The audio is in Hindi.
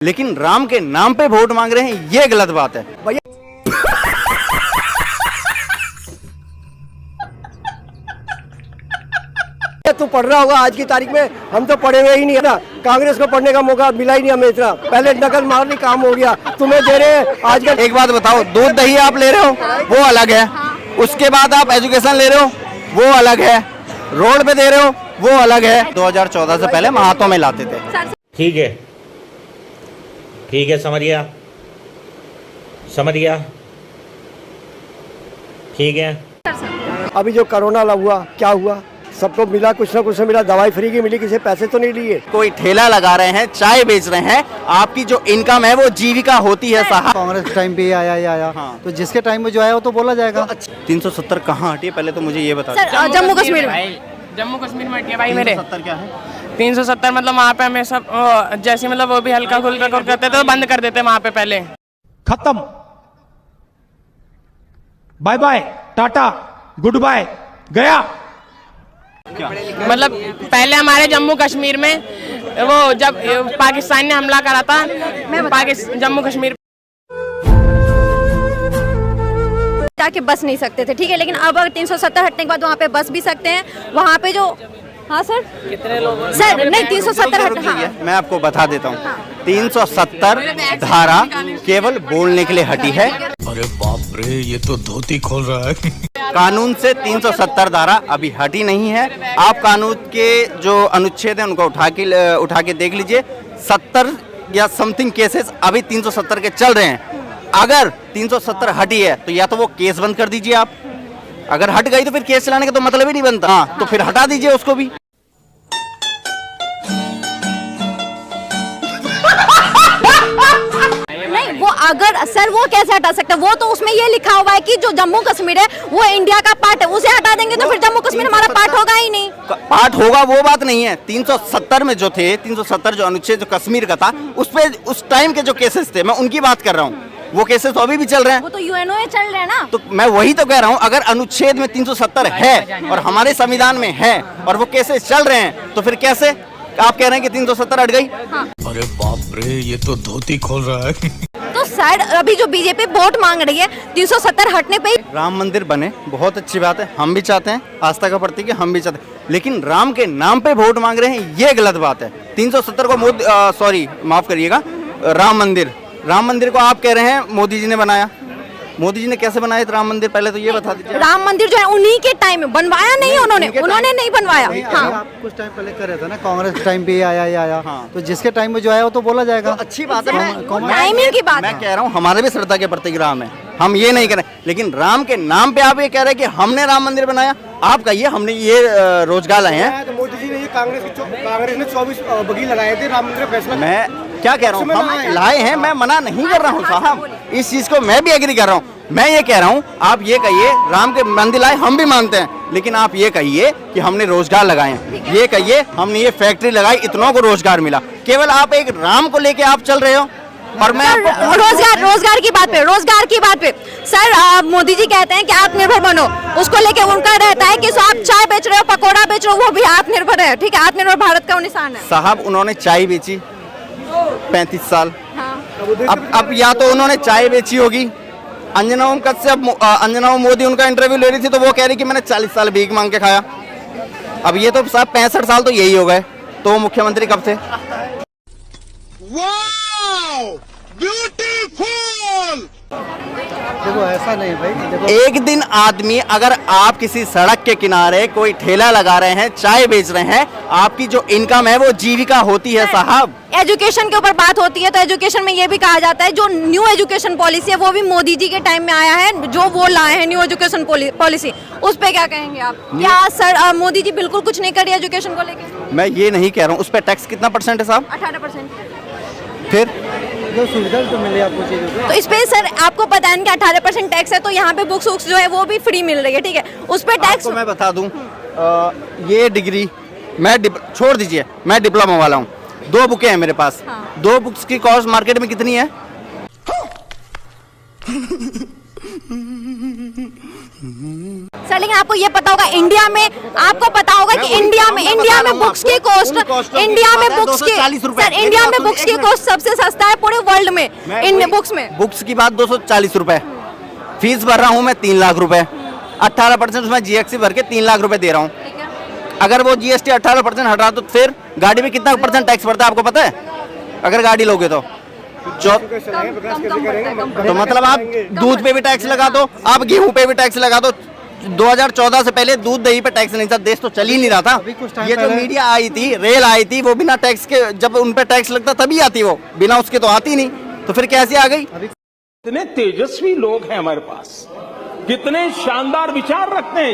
लेकिन राम के नाम पे वोट मांग रहे हैं, ये गलत बात है भैया। तू पढ़ रहा होगा आज की तारीख में, हम तो पढ़े हुए ही नहीं है ना। कांग्रेस को पढ़ने का मौका मिला ही नहीं हमें इतना। पहले नकल मारने काम हो गया, तुम्हें दे रहे हैं आजकल। एक बात बताओ, दूध दही आप ले रहे हो वो अलग है, उसके बाद आप एजुकेशन ले रहे हो वो अलग है, रोड पे दे रहे हो वो अलग है। 2014 से पहले हम हाथों में लाते थे। ठीक है समझ गया ठीक है। अभी जो कोरोना हुआ क्या हुआ, सबको मिला, कुछ ना कुछ से मिला, दवाई फ्री की मिली, किसी पैसे तो नहीं लिए। कोई ठेला लगा रहे हैं, चाय बेच रहे हैं, आपकी जो इनकम है वो जीविका होती है साहब। कांग्रेस के टाइम पे ही आया हाँ। तो जिसके टाइम में जो आया वो तो बोला जाएगा। 370 कहाँ हटी है पहले तो मुझे ये बता। जम्मू कश्मीर में हटी है भाई मेरे। 370 क्या है? 370 मतलब वहाँ पे हमें सब जैसे मतलब वो भी हल्का फुल्का करते थे तो बंद कर देते वहाँ पे पहले। खत्म, bye bye, tata, goodbye, गया। मतलब पहले हमारे जम्मू कश्मीर में वो जब पाकिस्तान ने हमला करा था जम्मू कश्मीर जाके बस नहीं सकते थे, ठीक है। लेकिन अब 370 हटने के बाद वहाँ पे बस भी सकते हैं। वहाँ पे जो हाँ सर कितने लोग सर नहीं 370 हट हाँ। मैं आपको बता देता हूँ, 370 धारा केवल बोलने के लिए हटी है। अरे बाप रे, ये तो धोती खोल रहा है। कानून से 370 धारा अभी हटी नहीं है। आप कानून के जो अनुच्छेद हैं उनको उठा के देख लीजिए। 70 या समथिंग केसेस अभी 370 के चल रहे हैं। अगर 370 हटी है तो या तो वो केस बंद कर दीजिए आप, अगर हट गई तो फिर केस चलाने का तो मतलब ही नहीं बनता। हाँ, तो फिर हटा दीजिए उसको भी। नहीं वो अगर सर वो कैसे हटा सकते हैं, वो तो उसमें ये लिखा हुआ है कि जो जम्मू कश्मीर है वो इंडिया का पार्ट है, उसे हटा देंगे तो फिर जम्मू कश्मीर हमारा पार्ट होगा ही नहीं। पार्ट होगा वो बात नहीं है। 370 में जो थे, 370 जो अनुच्छेद जो कश्मीर का था, उस पे उस टाइम के जो केसेस थे मैं उनकी बात कर रहा हूँ। वो केसेस तो अभी भी चल रहे हैं। वो तो यूएनओ में चल रहे हैं ना। तो मैं वही तो कह रहा हूँ, अगर अनुच्छेद में 370 है और हमारे संविधान में है और वो केसेस चल रहे हैं तो फिर कैसे आप कह रहे हैं कि 370 हट गई? हाँ। अरे बाप रे, ये तो धोती खोल रहा है। तो सर अभी जो बीजेपी वोट मांग रही है 370 हटने पे राम मंदिर बने, बहुत अच्छी बात है, हम भी चाहते हैं, आस्था का प्रतीक है, हम भी चाहते हैं, लेकिन राम के नाम पे वोट मांग रहे हैं, ये गलत बात है। 370 को माफ करिएगा, राम मंदिर को आप कह रहे हैं मोदी जी ने बनाया। मोदी जी ने कैसे बनाया राम मंदिर, पहले तो ये बता दीजिए। राम मंदिर जो है उन्हीं के टाइम में बनवाया नहीं उन्होंने नहीं बनवाया। हाँ। आप कुछ टाइम पहले कर रहे थे ना, कांग्रेस के टाइम पे ही आया हाँ। तो जिसके टाइम में जो आया वो तो बोला जाएगा। तो अच्छी बात है, टाइमिंग की बात मैं कह रहा हूँ हमारे भी श्रद्धा के प्रतीक राम है, हम ये नहीं कर रहे, लेकिन राम के नाम पे आप ये कह रहे हैं कि हमने राम मंदिर बनाया। आप कहिए हमने ये रोजगार लाए हैं। तो मोदी जी ने कांग्रेस ने 24 बगी लगाए थे राम मंदिर फैसला। मैं क्या कह रहा हूँ, हम लाए हैं, मैं मना नहीं कर रहा हूँ साहब, इस चीज को मैं भी एग्री कर रहा हूँ। मैं ये कह रहा हूँ, आप ये कहिए राम के मंदिर लाए, हम भी मानते हैं, लेकिन आप ये कहिए कि हमने रोजगार लगाए हैं, ये कहिए हमने ये फैक्ट्री लगाई, इतनों को रोजगार मिला। केवल आप एक राम को लेके आप चल रहे हो। और मैं रोजगार की बात पे सर मोदी जी कहते हैं कि आत्मनिर्भर बनो, उसको लेके उनका रहता है कि आप चाय बेच रहे हो, पकौड़ा बेच रहे हो, वो भी आत्मनिर्भर है, ठीक है, आत्मनिर्भर भारत का निशान है। साहब उन्होंने चाय बेची 35 साल। हाँ। अब या तो उन्होंने चाय बेची होगी। अंजना ओम कश्यप, अंजना ओम मोदी उनका इंटरव्यू ले रही थी तो वो कह रही कि मैंने 40 साल भीख मांग के खाया। अब ये तो साहब 65 साल तो यही हो गए, तो मुख्यमंत्री कब थे? देखो ऐसा नहीं भाई, देखो एक दिन आदमी, अगर आप किसी सड़क के किनारे कोई ठेला लगा रहे हैं, चाय बेच रहे हैं, आपकी जो इनकम है वो जीविका होती है साहब। एजुकेशन के ऊपर बात होती है तो एजुकेशन में ये भी कहा जाता है जो न्यू एजुकेशन पॉलिसी है वो भी मोदी जी के टाइम में आया है, जो वो लाए हैं न्यू एजुकेशन पॉलिसी, उस पे क्या कहेंगे आप? क्या सर मोदी जी बिल्कुल कुछ नहीं कर रही एजुकेशन को लेकर? मैं ये नहीं कह रहा हूँ, उस पर टैक्स कितना % है साहब? 18%। फिर जो सुविधा तो मिले आपको चीजों की। तो इस पे सर आपको पता है कि 18% टैक्स है, तो यहाँ पे बुक्स जो है वो भी फ्री मिल रही है, ठीक है, उस पे टैक्स। मैं बता दूं, ये डिग्री मैं छोड़ दीजिए, मैं डिप्लोमा वाला हूँ, 2 बुकें हैं मेरे पास। हाँ। 2 बुक्स की कॉस्ट मार्केट में कितनी है? सर लेकिन आपको ये पता होगा इंडिया में, आपको पता होगा कि इंडिया में बुक्स की कॉस्ट, इंडिया में बुक्स की, सर इंडिया में बुक्स की कॉस्ट सबसे सस्ता है पूरे वर्ल्ड में इन बुक्स में। बुक्स की बात 240 रुपए, फीस भर रहा हूँ मैं 3 लाख रुपए, 18% उसमें जीएसटी भर के 3 लाख रुपए दे रहा हूँ। अगर वो जीएसटी 18% हटा तो फिर गाड़ी में कितना % टैक्स पड़ता है आपको पता है? अगर गाड़ी लोगे तो तो मतलब आप दूध पे भी टैक्स लगा दो, आप गेहूं पे भी टैक्स लगा दो। 2014 से पहले दूध दही पे टैक्स नहीं था, देश तो चल ही नहीं रहा था। ये जो मीडिया आई थी, रेल आई थी, वो बिना टैक्स के, जब उन पे टैक्स लगता तभी आती, वो बिना उसके तो आती नहीं। तो फिर कैसे आ गई? कितने तेजस्वी लोग हैं हमारे पास, कितने शानदार विचार रखते हैं।